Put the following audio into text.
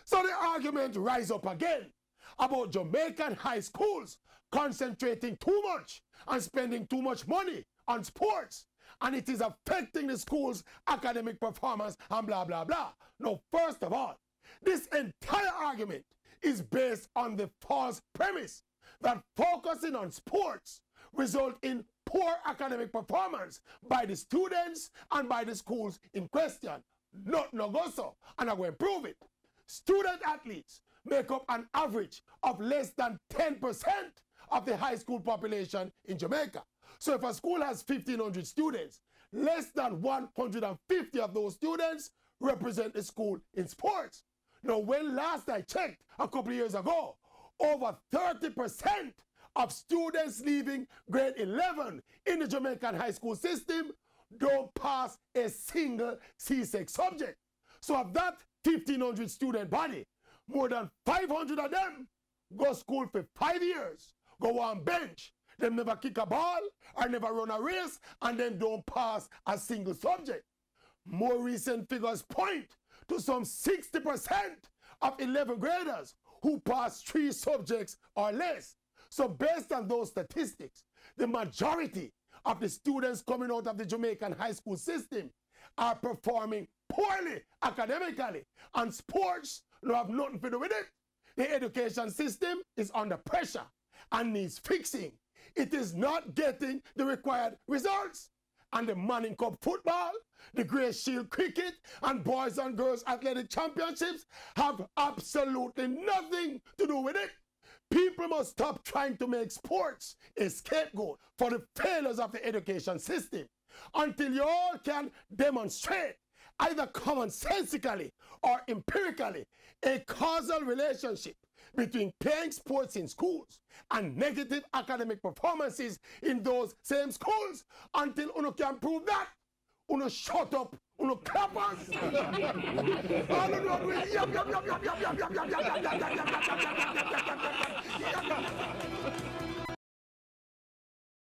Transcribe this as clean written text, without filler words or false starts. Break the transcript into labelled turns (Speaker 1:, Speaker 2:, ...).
Speaker 1: So the argument rise up again about Jamaican high schools concentrating too much and spending too much money on sports, and it is affecting the school's academic performance and blah, blah, blah. Now, first of all, this entire argument is based on the false premise that focusing on sports result in poor academic performance by the students and by the schools in question. Not no go so, and I'm going to prove it. Student athletes make up an average of less than 10% of the high school population in Jamaica. So if a school has 1,500 students, less than 150 of those students represent the school in sports. Now, when last I checked, a couple of years ago, over 30% of students leaving grade 11 in the Jamaican high school system don't pass a single C6 subject. So of that 1,500 student body, more than 500 of them go school for 5 years, go on bench, them never kick a ball or never run a race, and then don't pass a single subject. More recent figures point to some 60% of 11th graders who pass 3 subjects or less. So based on those statistics, the majority of the students coming out of the Jamaican high school system are performing poorly academically, and sports don't have nothing to do with it. The education system is under pressure and needs fixing. It is not getting the required results. And the Manning Cup football, the Grey Shield cricket, and boys and girls athletic championships have absolutely nothing to do with it. People must stop trying to make sports a scapegoat for the failures of the education system until you all can demonstrate, either commonsensically or empirically, a causal relationship between playing sports in schools and negative academic performances in those same schools. Until uno can prove that, uno shut up, uno clappers. All